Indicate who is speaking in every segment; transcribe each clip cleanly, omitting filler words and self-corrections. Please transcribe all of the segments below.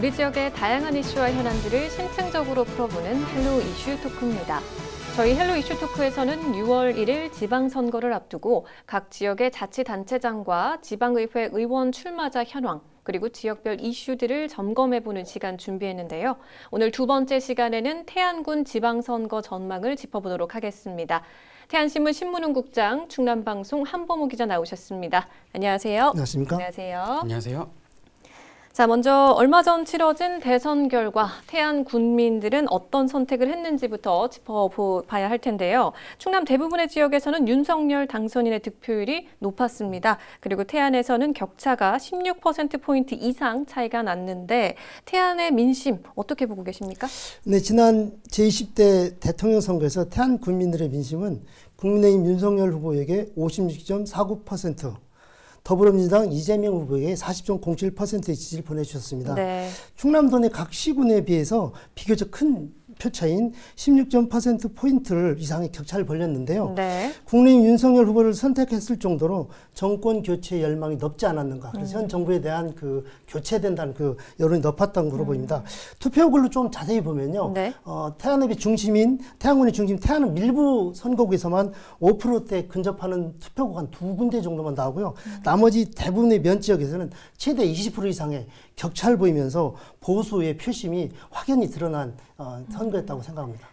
Speaker 1: 우리 지역의 다양한 이슈와 현안들을 심층적으로 풀어보는 헬로 이슈 토크입니다. 저희 헬로 이슈 토크에서는 6월 1일 지방선거를 앞두고 각 지역의 자치단체장과 지방의회 의원 출마자 현황, 그리고 지역별 이슈들을 점검해보는 시간 준비했는데요. 오늘 두 번째 시간에는 태안군 지방선거 전망을 짚어보도록 하겠습니다. 태안신문 신문은국장, 충남방송 한범호 기자 나오셨습니다. 안녕하세요.
Speaker 2: 안녕하십니까?
Speaker 1: 안녕하세요.
Speaker 3: 안녕하세요.
Speaker 1: 자, 먼저 얼마 전 치러진 대선 결과 태안 군민들은 어떤 선택을 했는지부터 짚어봐야 할 텐데요. 충남 대부분의 지역에서는 윤석열 당선인의 득표율이 높았습니다. 그리고 태안에서는 격차가 16%포인트 이상 차이가 났는데 태안의 민심 어떻게 보고 계십니까?
Speaker 2: 네, 지난 제20대 대통령 선거에서 태안 군민들의 민심은 국민의힘 윤석열 후보에게 56.49%, 더불어민주당 이재명 후보에게 40.07%의 지지를 보내주셨습니다.
Speaker 1: 네.
Speaker 2: 충남도 내 각 시군에 비해서 비교적 큰 표차인 16%포인트를 이상의 격차를 벌였는데요.
Speaker 1: 네.
Speaker 2: 국민의힘 윤석열 후보를 선택했을 정도로 정권 교체 열망이 높지 않았는가. 그래서 현 정부에 대한 그 교체된다는 그 여론이 높았던 것으로 보입니다. 투표구를 좀 자세히 보면요.
Speaker 1: 네.
Speaker 2: 태안읍의 중심인 태안군의 중심 태안은 일부 선거구에서만 5%대 근접하는 투표구가 한 2군데 정도만 나오고요. 나머지 대부분의 면 지역에서는 최대 20% 이상의 격차를 보이면서 보수의 표심이 확연히 드러난 선거였다고 생각합니다.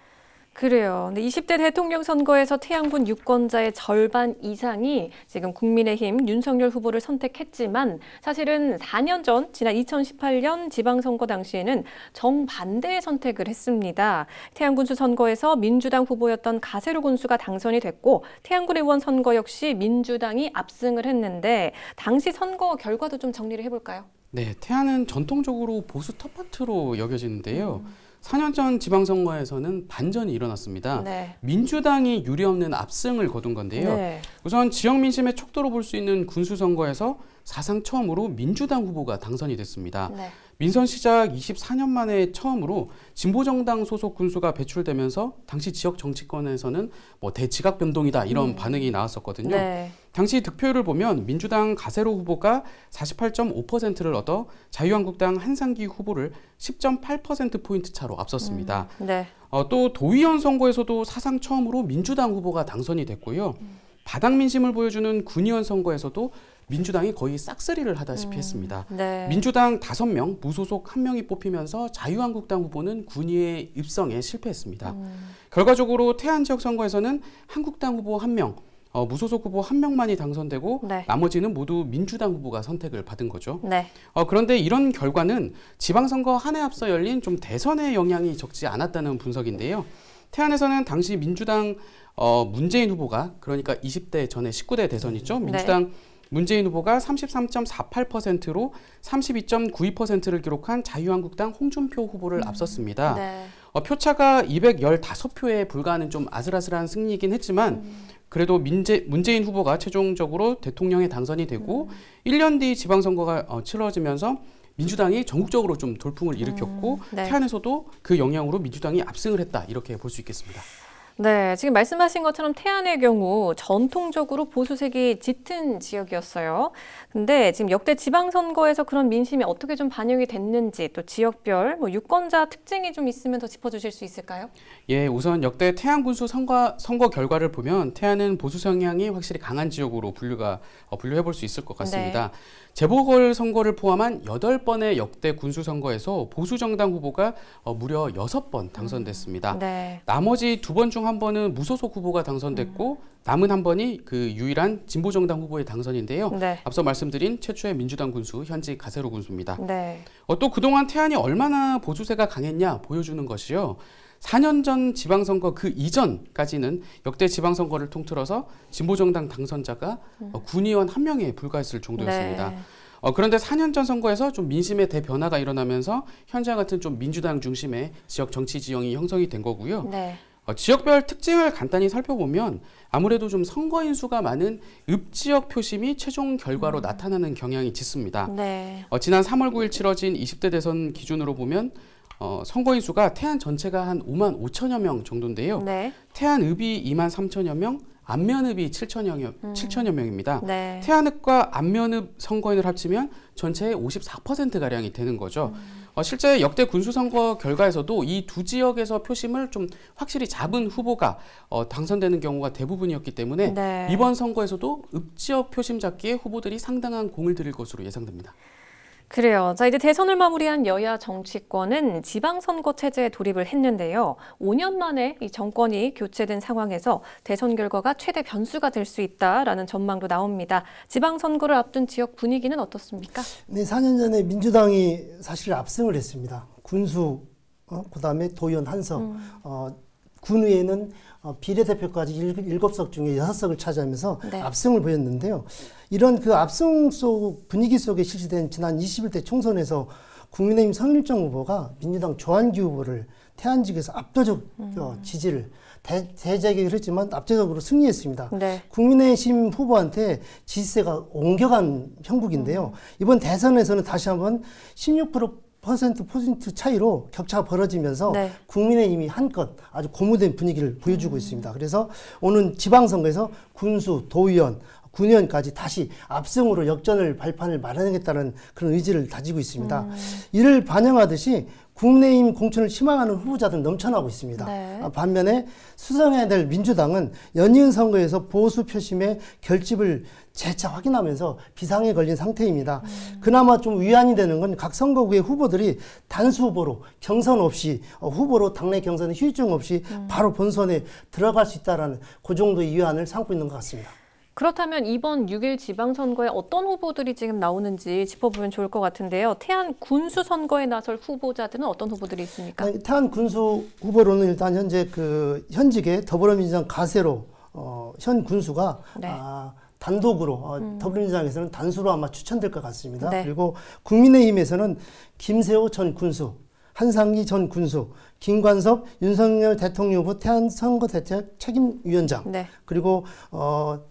Speaker 1: 그래요. 근데 20대 대통령 선거에서 태안군 유권자의 절반 이상이 지금 국민의힘 윤석열 후보를 선택했지만 사실은 4년 전 지난 2018년 지방선거 당시에는 정반대의 선택을 했습니다. 태안군수 선거에서 민주당 후보였던 가세로 군수가 당선이 됐고 태안군 의원 선거 역시 민주당이 압승을 했는데 당시 선거 결과도 좀 정리를 해볼까요?
Speaker 3: 네, 태안은 전통적으로 보수 텃밭으로 여겨지는데요. 4년 전 지방선거에서는 반전이 일어났습니다.
Speaker 1: 네.
Speaker 3: 민주당이 유례없는 압승을 거둔 건데요.
Speaker 1: 네.
Speaker 3: 우선 지역 민심의 척도로 볼 수 있는 군수선거에서 사상 처음으로 민주당 후보가 당선이 됐습니다.
Speaker 1: 네.
Speaker 3: 민선 시작 24년 만에 처음으로 진보정당 소속 군수가 배출되면서 당시 지역 정치권에서는 뭐 대지각 변동이다 이런 반응이 나왔었거든요.
Speaker 1: 네.
Speaker 3: 당시 득표율을 보면 민주당 가세로 후보가 48.5%를 얻어 자유한국당 한상기 후보를 10.8%포인트 차로 앞섰습니다.
Speaker 1: 네.
Speaker 3: 또 도의원 선거에서도 사상 처음으로 민주당 후보가 당선이 됐고요. 바닥 민심을 보여주는 군의원 선거에서도 민주당이 거의 싹쓸이를 하다시피 했습니다.
Speaker 1: 네.
Speaker 3: 민주당 5명, 무소속 1명이 뽑히면서 자유한국당 후보는 군의회 입성에 실패했습니다. 결과적으로 태안 지역 선거에서는 한국당 후보 1명, 무소속 후보 1명만이 당선되고
Speaker 1: 네.
Speaker 3: 나머지는 모두 민주당 후보가 선택을 받은 거죠.
Speaker 1: 네.
Speaker 3: 그런데 이런 결과는 지방선거 한 해 앞서 열린 좀 대선의 영향이 적지 않았다는 분석인데요. 태안에서는 당시 민주당 문재인 후보가, 그러니까 20대 전에 19대 대선이죠. 민주당 문재인 후보가 33.48%로 32.92%를 기록한 자유한국당 홍준표 후보를 앞섰습니다.
Speaker 1: 네.
Speaker 3: 표차가 215표에 불과하는 좀 아슬아슬한 승리이긴 했지만 그래도 문재인 후보가 최종적으로 대통령에 당선이 되고 1년 뒤 지방선거가 치러지면서 민주당이 전국적으로 좀 돌풍을 일으켰고
Speaker 1: 네.
Speaker 3: 태안에서도 그 영향으로 민주당이 압승을 했다 이렇게 볼 수 있겠습니다.
Speaker 1: 네, 지금 말씀하신 것처럼 태안의 경우 전통적으로 보수색이 짙은 지역이었어요. 근데 지금 역대 지방선거에서 그런 민심이 어떻게 좀 반영이 됐는지 또 지역별 유권자 특징이 좀 있으면 더 짚어주실 수 있을까요?
Speaker 3: 예, 우선 역대 태안 군수 선거 결과를 보면 태안은 보수 성향이 확실히 강한 지역으로 분류해 볼 수 있을 것 같습니다.
Speaker 1: 네.
Speaker 3: 재보궐 선거를 포함한 8번의 역대 군수 선거에서 보수 정당 후보가 무려 6번 당선됐습니다.
Speaker 1: 네.
Speaker 3: 나머지 2번 중 1번은 무소속 후보가 당선됐고 남은 1번이 그 유일한 진보정당 후보의 당선인데요.
Speaker 1: 네.
Speaker 3: 앞서 말씀드린 최초의 민주당 군수, 현지 가세로 군수입니다.
Speaker 1: 네.
Speaker 3: 또 그동안 태안이 얼마나 보수세가 강했냐 보여주는 것이요. 4년 전 지방선거 그 이전까지는 역대 지방선거를 통틀어서 진보정당 당선자가 군의원 1명에 불과했을 정도였습니다.
Speaker 1: 네.
Speaker 3: 그런데 4년 전 선거에서 좀 민심의 대변화가 일어나면서 현재와 같은 좀 민주당 중심의 지역 정치 지형이 형성이 된 거고요.
Speaker 1: 네.
Speaker 3: 지역별 특징을 간단히 살펴보면 아무래도 좀 선거인 수가 많은 읍지역 표심이 최종 결과로 나타나는 경향이 짙습니다.
Speaker 1: 네.
Speaker 3: 지난 3월 9일 치러진 20대 대선 기준으로 보면 선거인 수가 태안 전체가 한 5만 5천여 명 정도인데요.
Speaker 1: 네.
Speaker 3: 태안읍이 2만 3천여 명, 안면읍이 7천여 명입니다.
Speaker 1: 네.
Speaker 3: 태안읍과 안면읍 선거인을 합치면 전체의 54%가량이 되는 거죠. 실제 역대 군수선거 결과에서도 이 두 지역에서 표심을 좀 확실히 잡은 후보가 당선되는 경우가 대부분이었기 때문에
Speaker 1: 네.
Speaker 3: 이번 선거에서도 읍지역 표심 잡기에 후보들이 상당한 공을 들일 것으로 예상됩니다.
Speaker 1: 그래요. 자, 이제 대선을 마무리한 여야 정치권은 지방선거 체제에 돌입을 했는데요. 5년 만에 이 정권이 교체된 상황에서 대선 결과가 최대 변수가 될 수 있다라는 전망도 나옵니다. 지방선거를 앞둔 지역 분위기는 어떻습니까?
Speaker 2: 네, 4년 전에 민주당이 사실 압승을 했습니다. 군수, 그다음에 도의원 한석, 군의회는 비례대표까지 7석 중에 6석을 차지하면서
Speaker 1: 네.
Speaker 2: 압승을 보였는데요. 이런 그 압승 속 분위기 속에 실시된 지난 21대 총선에서 국민의힘 성일정 후보가 민주당 조한기 후보를 태안직에서 압도적 지지를 대제격을 했지만 압도적으로 승리했습니다.
Speaker 1: 네.
Speaker 2: 국민의힘 후보한테 지지세가 옮겨간 형국인데요. 이번 대선에서는 다시 한번 16% 차이로 격차가 벌어지면서
Speaker 1: 네.
Speaker 2: 국민의힘이 한껏 아주 고무된 분위기를 보여주고 있습니다. 그래서 오는 지방선거에서 군수, 도의원, 군의원까지 다시 압승으로 역전을 발판을 마련하겠다는 그런 의지를 다지고 있습니다. 이를 반영하듯이 국민의힘 공천을 희망하는 후보자들 넘쳐나고 있습니다.
Speaker 1: 네.
Speaker 2: 반면에 수성해야 될 민주당은 연이은 선거에서 보수 표심의 결집을 재차 확인하면서 비상에 걸린 상태입니다. 그나마 좀 위안이 되는 건 각 선거구의 후보들이 단수 후보로 경선 없이 후보로 당내 경선에 휴유증 없이 바로 본선에 들어갈 수 있다는 그 정도의 위안을 삼고 있는 것 같습니다.
Speaker 1: 그렇다면 이번 6일 지방선거에 어떤 후보들이 지금 나오는지 짚어보면 좋을 것 같은데요. 태안 군수 선거에 나설 후보자들은 어떤 후보들이 있습니까?
Speaker 2: 태안 군수 후보로는 일단 현재 현직의 더불어민주당 가세로 현 군수가
Speaker 1: 네.
Speaker 2: 단독으로 더불어민주당에서는 단수로 아마 추천될 것 같습니다.
Speaker 1: 네.
Speaker 2: 그리고 국민의힘에서는 김세호 전 군수, 한상기 전 군수, 김관섭 윤석열 대통령 후보 태안 선거대책 책임위원장,
Speaker 1: 네.
Speaker 2: 그리고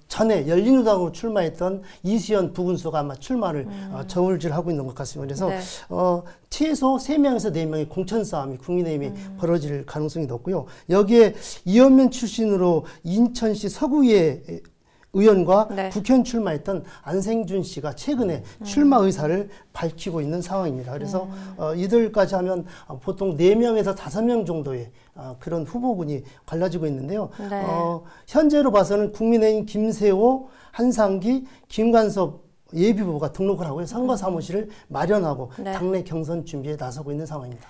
Speaker 2: 전에 열린우당으로 출마했던 이수연 부군수가 아마 출마를 저울질하고 있는 것 같습니다. 그래서
Speaker 1: 네.
Speaker 2: 최소 3명에서 4명의 공천 싸움이 국민의힘이 벌어질 가능성이 높고요. 여기에 이현면 출신으로 인천시 서구의 의원과
Speaker 1: 네.
Speaker 2: 국회의원 출마했던 안생준 씨가 최근에 출마 의사를 밝히고 있는 상황입니다. 그래서 이들까지 하면 보통 4명에서 5명 정도의 그런 후보군이 갈라지고 있는데요.
Speaker 1: 네.
Speaker 2: 현재로 봐서는 국민의힘 김세호, 한상기, 김관섭 예비후보가 등록을 하고 선거 사무실을 마련하고
Speaker 1: 네.
Speaker 2: 당내 경선 준비에 나서고 있는 상황입니다.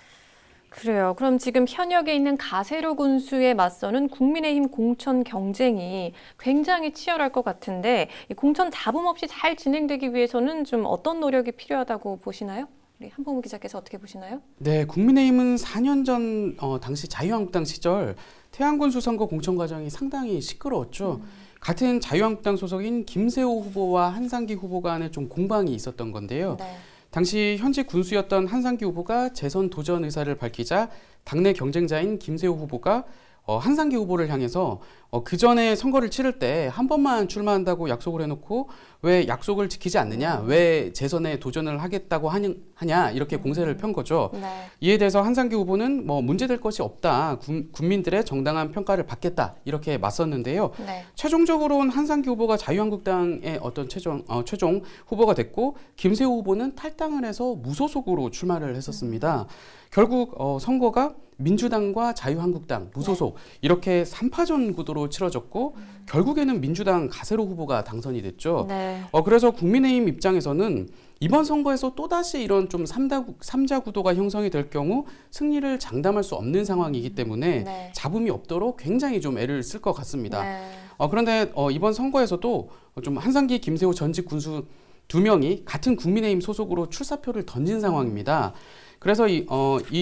Speaker 1: 그래요. 그럼 지금 현역에 있는 가세로 군수에 맞서는 국민의힘 공천 경쟁이 굉장히 치열할 것 같은데 이 공천 잡음 없이 잘 진행되기 위해서는 좀 어떤 노력이 필요하다고 보시나요? 우리 한봉우 기자께서 어떻게 보시나요?
Speaker 3: 네, 국민의힘은 4년 전 당시 자유한국당 시절 태안군수 선거 공천 과정이 상당히 시끄러웠죠. 같은 자유한국당 소속인 김세호 후보와 한상기 후보 간에 좀 공방이 있었던 건데요.
Speaker 1: 네.
Speaker 3: 당시 현직 군수였던 한상기 후보가 재선 도전 의사를 밝히자 당내 경쟁자인 김세호 후보가 한상기 후보를 향해서 그 전에 선거를 치를 때 한 번만 출마한다고 약속을 해놓고 왜 약속을 지키지 않느냐, 왜 재선에 도전을 하겠다고 하냐 이렇게 공세를 편 거죠.
Speaker 1: 네.
Speaker 3: 이에 대해서 한상기 후보는 문제될 것이 없다, 국민들의 정당한 평가를 받겠다 이렇게 맞섰는데요.
Speaker 1: 네.
Speaker 3: 최종적으로는 한상기 후보가 자유한국당의 어떤 최종 후보가 됐고 김세호 후보는 탈당을 해서 무소속으로 출마를 했었습니다. 결국 선거가 민주당과 자유한국당, 무소속 이렇게 3파전 구도로 치러졌고 결국에는 민주당 가세로 후보가 당선이 됐죠.
Speaker 1: 네.
Speaker 3: 그래서 국민의힘 입장에서는 이번 선거에서 또다시 이런 좀 3자 구도가 형성이 될 경우 승리를 장담할 수 없는 상황이기 때문에
Speaker 1: 네.
Speaker 3: 잡음이 없도록 굉장히 좀 애를 쓸 것 같습니다.
Speaker 1: 네.
Speaker 3: 그런데 이번 선거에서도 좀 한상기, 김세호 전직 군수 2명이 같은 국민의힘 소속으로 출사표를 던진 상황입니다. 그래서 이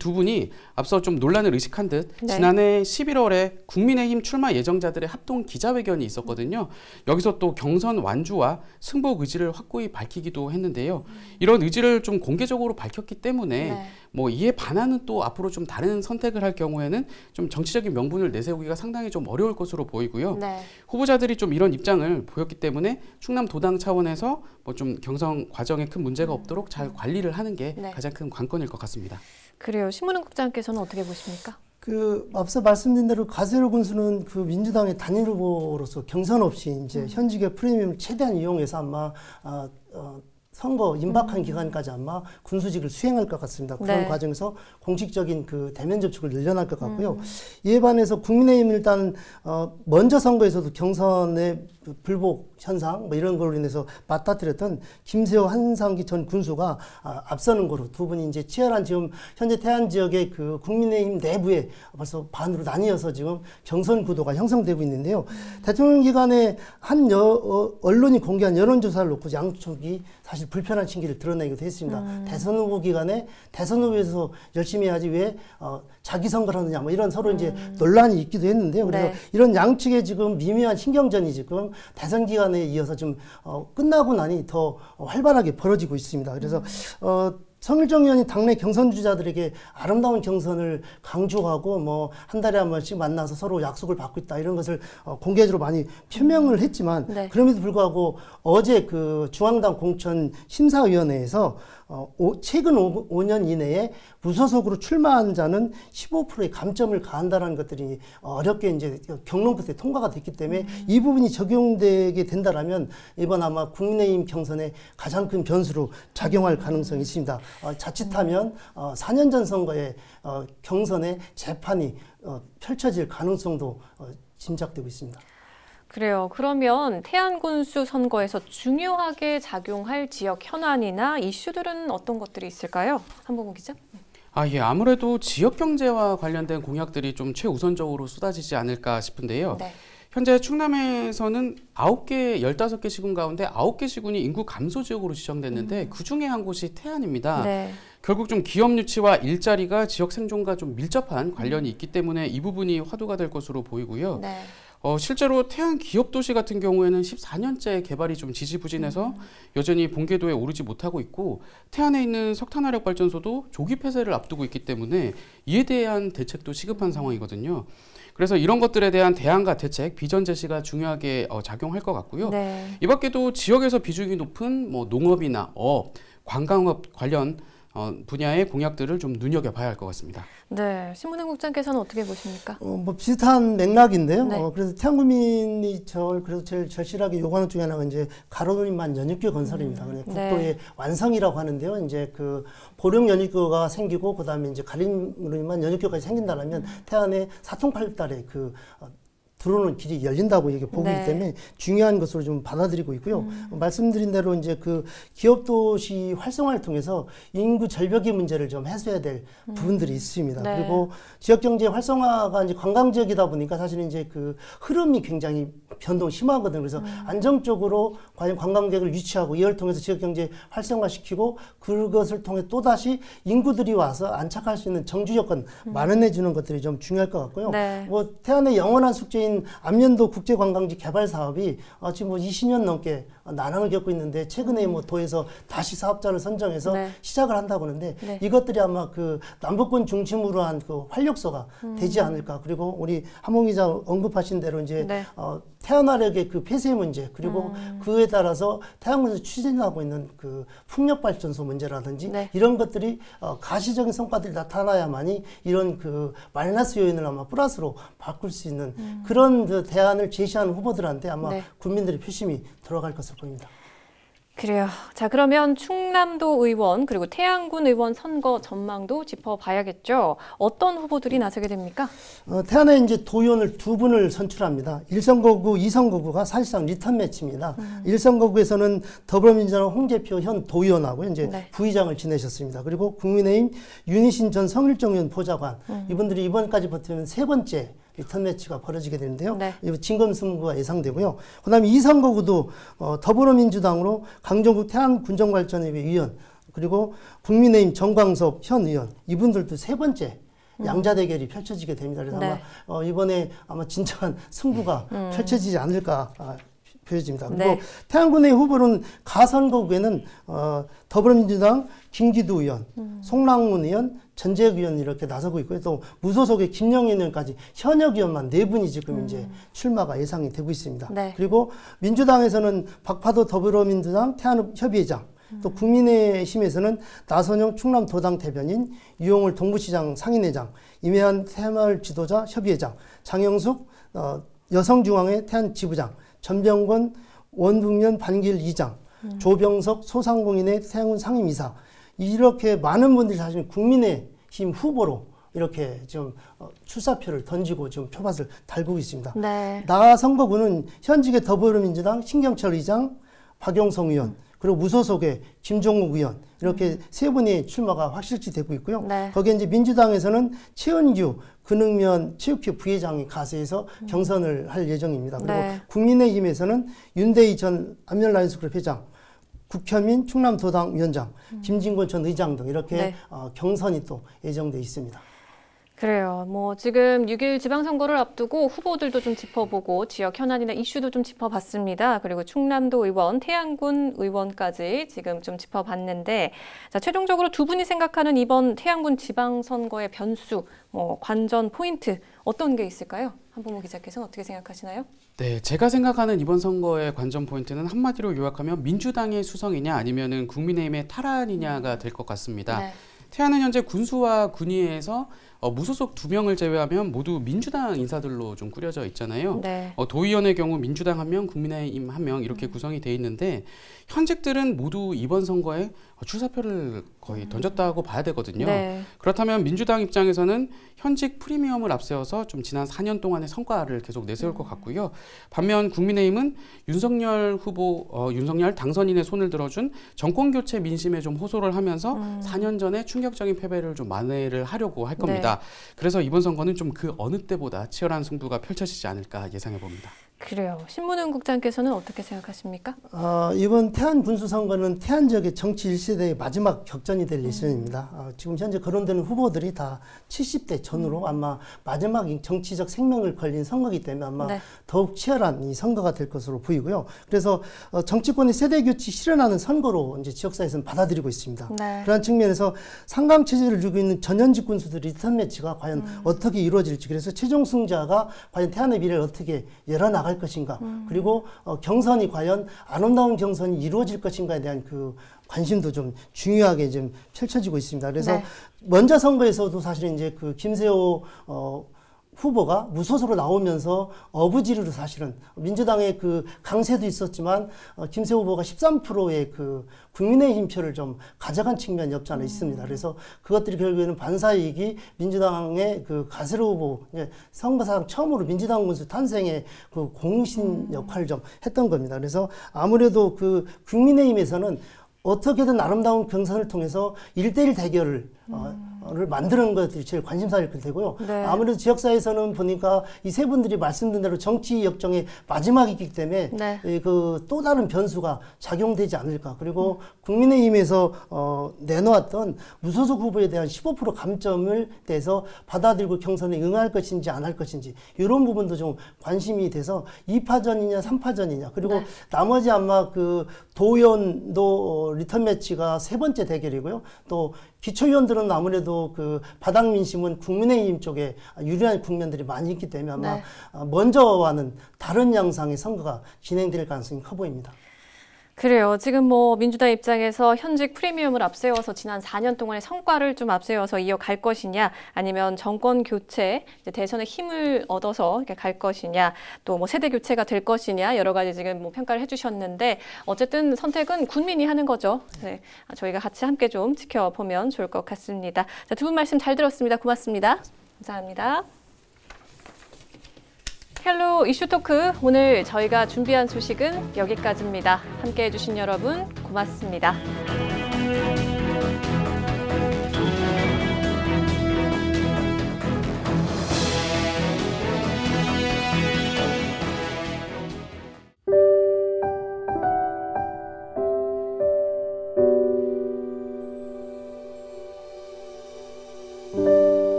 Speaker 3: 두 분이 앞서 좀 논란을 의식한 듯
Speaker 1: 네.
Speaker 3: 지난해 11월에 국민의힘 출마 예정자들의 합동 기자회견이 있었거든요. 여기서 또 경선 완주와 승복 의지를 확고히 밝히기도 했는데요. 이런 의지를 좀 공개적으로 밝혔기 때문에
Speaker 1: 네.
Speaker 3: 이에 반하는 또 앞으로 좀 다른 선택을 할 경우에는 좀 정치적인 명분을 내세우기가 상당히 좀 어려울 것으로 보이고요.
Speaker 1: 네.
Speaker 3: 후보자들이 좀 이런 입장을 보였기 때문에 충남 도당 차원에서 좀 경선 과정에 큰 문제가 없도록 잘 관리를 하는 게
Speaker 1: 네.
Speaker 3: 가장 큰 관건일 것 같습니다.
Speaker 1: 그래요. 신문은 국장께서는 어떻게 보십니까?
Speaker 2: 앞서 말씀드린 대로 가세로 군수는 민주당의 단일 후보로서 경선 없이 이제 현직의 프리미엄을 최대한 이용해서 아마 선거 임박한 기간까지 아마 군수직을 수행할 것 같습니다. 그런
Speaker 1: 네.
Speaker 2: 과정에서 공식적인 그 대면 접촉을 늘려날 것 같고요. 이에 반해서 국민의힘은 일단 먼저 선거에서도 경선의 불복 현상 뭐 이런 걸로 인해서 맞닥뜨렸던 김세호 한상기 전 군수가 앞서는 거로 두 분이 이제 치열한 지금 현재 태안 지역의 그 국민의힘 내부에 벌써 반으로 나뉘어서 지금 경선 구도가 형성되고 있는데요. 대통령 기간에 한 언론이 공개한 여론조사를 놓고 양쪽이 사실 불편한 심기를 드러내기도 했습니다. 대선 후보 기간에 대선 후보에서 열심히 해야지 왜 자기 선거를 하느냐 뭐 이런 서로 이제 논란이 있기도 했는데요. 그래서
Speaker 1: 네.
Speaker 2: 이런 양측의 지금 미묘한 신경전이 지금 대선 기간에 이어서 좀 끝나고 나니 더 활발하게 벌어지고 있습니다. 그래서 성일정 의원이 당내 경선 주자들에게 아름다운 경선을 강조하고 뭐 한 달에 한 번씩 만나서 서로 약속을 받고 있다 이런 것을 공개적으로 많이 표명을 했지만
Speaker 1: 네.
Speaker 2: 그럼에도 불구하고 어제 그 중앙당 공천 심사위원회에서 최근 5년 이내에 무소속으로 출마한 자는 15%의 감점을 가한다는 것들이 어렵게 이제 경론 끝에 통과가 됐기 때문에 이 부분이 적용되게 된다라면 이번 아마 국민의힘 경선에 가장 큰 변수로 작용할 가능성이 있습니다. 자칫하면 4년 전 선거의 경선의 재판이 펼쳐질 가능성도 짐작되고 있습니다.
Speaker 1: 그래요. 그러면 태안군수 선거에서 중요하게 작용할 지역 현안이나 이슈들은 어떤 것들이 있을까요? 한봉우 기자.
Speaker 3: 예, 아무래도 지역 경제와 관련된 공약들이 좀 최우선적으로 쏟아지지 않을까 싶은데요.
Speaker 1: 네.
Speaker 3: 현재 충남에서는 9개, 15개 시군 가운데 9개 시군이 인구 감소 지역으로 지정됐는데 그 중에 한 곳이 태안입니다.
Speaker 1: 네.
Speaker 3: 결국 좀 기업 유치와 일자리가 지역 생존과 좀 밀접한 관련이 있기 때문에 이 부분이 화두가 될 것으로 보이고요.
Speaker 1: 네.
Speaker 3: 실제로 태안 기업도시 같은 경우에는 14년째 개발이 좀 지지부진해서 여전히 본궤도에 오르지 못하고 있고 태안에 있는 석탄화력발전소도 조기 폐쇄를 앞두고 있기 때문에 이에 대한 대책도 시급한 상황이거든요. 그래서 이런 것들에 대한 대안과 대책, 비전 제시가 중요하게 작용할 것 같고요.
Speaker 1: 네.
Speaker 3: 이 밖에도 지역에서 비중이 높은 뭐 농업이나 관광업 관련 분야의 공약들을 좀 눈여겨봐야 할 것 같습니다.
Speaker 1: 네, 신문행 국장께서는 어떻게 보십니까?
Speaker 2: 뭐 비슷한 맥락인데요.
Speaker 1: 네.
Speaker 2: 그래서 태안구민이 그래서 제일 절실하게 요구하는 중에 하나가 이제 가로등립만 연립교 건설입니다.
Speaker 1: 네.
Speaker 2: 국도의 완성이라고 하는데요. 이제 그 보령 연립교가 생기고 그다음에 이제 가림만 연립교까지 생긴다면 태안의 사통팔달에 들어오는 길이 열린다고 이게 보기
Speaker 1: 네.
Speaker 2: 때문에 중요한 것으로 좀 받아들이고 있고요. 말씀드린 대로 이제 그 기업도시 활성화를 통해서 인구 절벽의 문제를 좀 해소해야 될 부분들이 있습니다.
Speaker 1: 네.
Speaker 2: 그리고 지역경제 활성화가 이제 관광지역이다 보니까 사실은 이제 그 흐름이 굉장히 변동 심하거든요. 그래서 안정적으로 과연 관광객을 유치하고 이걸 통해서 지역경제 활성화시키고 그것을 통해 또다시 인구들이 와서 안착할 수 있는 정주 여건 마련해 주는 것들이 좀 중요할 것 같고요.
Speaker 1: 네.
Speaker 2: 뭐 태안의 영원한 숙제인 암년도 국제관광지 개발 사업이 지금 뭐 20년 넘게 난항을 겪고 있는데 최근에 뭐 도에서 다시 사업자를 선정해서
Speaker 1: 네.
Speaker 2: 시작을 한다고 하는데
Speaker 1: 네.
Speaker 2: 이것들이 아마 그 남북권 중심으로 한 그 활력소가 되지 않을까. 그리고 우리 한봉 기자 언급하신 대로 이제
Speaker 1: 네.
Speaker 2: 태안화력의 그 폐쇄 문제 그리고 그에 따라서 태안군에서 추진하고 있는 그 풍력발전소 문제라든지
Speaker 1: 네.
Speaker 2: 이런 것들이 가시적인 성과들이 나타나야만이 이런 그 마이너스 요인을 아마 플러스로 바꿀 수 있는 그런 그 대안을 제시하는 후보들한테 아마
Speaker 1: 네.
Speaker 2: 국민들의 표심이 들어갈 것으로 보입니다.
Speaker 1: 그래요. 자, 그러면 충남도 의원 그리고 태안군 의원 선거 전망도 짚어봐야겠죠. 어떤 후보들이 나서게 됩니까?
Speaker 2: 태안에 이제 도의원을 두 분을 선출합니다. 1선거구, 2선거구가 사실상 리턴 매치입니다. 1선거구에서는 더불어민주당 홍재표 현 도의원하고 이제
Speaker 1: 네.
Speaker 2: 부의장을 지내셨습니다. 그리고 국민의힘 윤희신 전 성일정 의원 보좌관 이분들이 이번까지 버티면 세 번째 리턴 매치가 벌어지게 되는데요.
Speaker 1: 네.
Speaker 2: 진검승부가 예상되고요. 그다음에 2선거구도 더불어민주당으로 강정국 태안군정발전회의 위원 그리고 국민의힘 정광섭 현 의원 이분들도 세 번째 양자 대결이 펼쳐지게 됩니다. 그래서
Speaker 1: 네.
Speaker 2: 아마 이번에 아마 진정한 승부가 펼쳐지지 않을까 보여집니다. 그리고
Speaker 1: 네.
Speaker 2: 태안군의 후보는 가선거구에는 더불어민주당 김기두 의원, 송랑문 의원, 전재혁 의원 이렇게 나서고 있고요. 또 무소속의 김영인 의원까지 현역 의원만 네 분이 지금 이제 출마가 예상이 되고 있습니다.
Speaker 1: 네.
Speaker 2: 그리고 민주당에서는 박파도 더불어민주당 태안협의회장, 또 국민의힘에서는 나선영 충남도당 대변인, 유용을 동부시장 상인회장, 임혜한 새마을 지도자 협의회장, 장영숙 여성중앙회 태안지부장, 전병권 원북면 반길 2장, 조병석 소상공인의 태양군 상임이사 이렇게 많은 분들이 사실 국민의힘 후보로 이렇게 좀 출사표를 던지고 지금 표밭을 달구고 있습니다.
Speaker 1: 네.
Speaker 2: 나 선거구는 현직의 더불어민주당 신경철 의장, 박용성 의원, 그리고 무소속의 김종욱 의원 이렇게 세 분의 출마가 확실시 되고 있고요.
Speaker 1: 네.
Speaker 2: 거기에 이제 민주당에서는 최은규 근흥면 체육회 부회장이 가세해서 경선을 할 예정입니다. 그리고
Speaker 1: 네.
Speaker 2: 국민의힘에서는 윤대희 전 안면라이언스그룹 회장, 국현민 충남도당 위원장, 김진권 전 의장 등 이렇게
Speaker 1: 네.
Speaker 2: 경선이 또 예정돼 있습니다.
Speaker 1: 그래요. 뭐 지금 6일 지방선거를 앞두고 후보들도 좀 짚어보고 지역 현안이나 이슈도 좀 짚어봤습니다. 그리고 충남도 의원, 태안군 의원까지 지금 좀 짚어봤는데, 자, 최종적으로 두 분이 생각하는 이번 태안군 지방선거의 변수, 뭐 관전 포인트 어떤 게 있을까요? 한봉무 기자께서는 어떻게 생각하시나요?
Speaker 3: 네, 제가 생각하는 이번 선거의 관전 포인트는 한마디로 요약하면 민주당의 수성이냐 아니면은 국민의힘의 탈환이냐가 될 것 같습니다.
Speaker 1: 네.
Speaker 3: 태안은 현재 군수와 군의회에서 무소속 2명을 제외하면 모두 민주당 인사들로 좀 꾸려져 있잖아요.
Speaker 1: 네.
Speaker 3: 도의원의 경우 민주당 1명, 국민의힘 1명 이렇게 구성이 돼 있는데 현직들은 모두 이번 선거에 출사표를 거의 던졌다고 봐야 되거든요.
Speaker 1: 네.
Speaker 3: 그렇다면 민주당 입장에서는 현직 프리미엄을 앞세워서 좀 지난 4년 동안의 성과를 계속 내세울 것 같고요. 반면 국민의힘은 윤석열 후보, 윤석열 당선인의 손을 들어준 정권교체 민심에 좀 호소를 하면서 4년 전에 충격적인 패배를 좀 만회를 하려고 할 겁니다.
Speaker 1: 네.
Speaker 3: 그래서 이번 선거는 좀 그 어느 때보다 치열한 승부가 펼쳐지지 않을까 예상해 봅니다.
Speaker 1: 그래요. 신문은 국장께서는 어떻게 생각하십니까?
Speaker 2: 이번 태안 군수 선거는 태안 지역의 정치 1세대의 마지막 격전이 될 예정입니다. 지금 현재 거론되는 후보들이 다 70대 전후로 아마 마지막 정치적 생명을 걸린 선거이기 때문에 아마
Speaker 1: 네.
Speaker 2: 더욱 치열한 이 선거가 될 것으로 보이고요. 그래서 정치권의 세대 교체 실현하는 선거로 이제 지역사회에서는 받아들이고 있습니다.
Speaker 1: 네.
Speaker 2: 그런 측면에서 상강 체제를 두고 있는 전현직 군수들의 리턴 매치가 과연 어떻게 이루어질지, 그래서 최종 승자가 과연 태안의 미래를 어떻게 열어나갈 것인가, 그리고 경선이 과연 아름다운 경선이 이루어질 것인가에 대한 그 관심도 좀 중요하게 좀 펼쳐지고 있습니다. 그래서
Speaker 1: 네.
Speaker 2: 먼저 선거에서도 사실은 이제 그 김세호 후보가 무소속으로 나오면서 어부지리로 사실은 민주당의 그 강세도 있었지만 김세호 후보가 13%의 그 국민의힘 표를 좀 가져간 측면이 없지 않아 있습니다. 그래서 그것들이 결국에는 반사이익이 민주당의 그 가세로 후보 선거사상 처음으로 민주당 군수 탄생의 그 공신 역할을 좀 했던 겁니다. 그래서 아무래도 그 국민의힘에서는 어떻게든 아름다운 경선을 통해서 1대1 대결을 만드는 것들이 제일 관심사일 테고요.
Speaker 1: 네.
Speaker 2: 아무래도 지역사회에서는 보니까 이 세 분들이 말씀드린 대로 정치 역정의 마지막이기 때문에
Speaker 1: 네.
Speaker 2: 그 또 다른 변수가 작용되지 않을까. 그리고 국민의힘에서 내놓았던 무소속 후보에 대한 15% 감점을 대해서 받아들이고 경선에 응할 것인지 안 할 것인지 이런 부분도 좀 관심이 돼서 2파전이냐 3파전이냐, 그리고
Speaker 1: 네.
Speaker 2: 나머지 아마 그 도의원도 리턴 매치가 세 번째 대결이고요. 또 기초의원들은 아무래도 그 바닥 민심은 국민의힘 쪽에 유리한 국면들이 많이 있기 때문에 아마
Speaker 1: 네.
Speaker 2: 먼저와는 다른 양상의 선거가 진행될 가능성이 커 보입니다.
Speaker 1: 그래요. 지금 뭐 민주당 입장에서 현직 프리미엄을 앞세워서 지난 4년 동안의 성과를 좀 앞세워서 이어갈 것이냐, 아니면 정권 교체, 이제 대선에 힘을 얻어서 이렇게 갈 것이냐, 또 뭐 세대 교체가 될 것이냐, 여러 가지 지금 뭐 평가를 해주셨는데 어쨌든 선택은 국민이 하는 거죠. 네, 저희가 같이 함께 좀 지켜보면 좋을 것 같습니다. 자, 두 분 말씀 잘 들었습니다. 고맙습니다. 감사합니다. 헬로 이슈토크, 오늘 저희가 준비한 소식은 여기까지입니다. 함께해 주신 여러분 고맙습니다.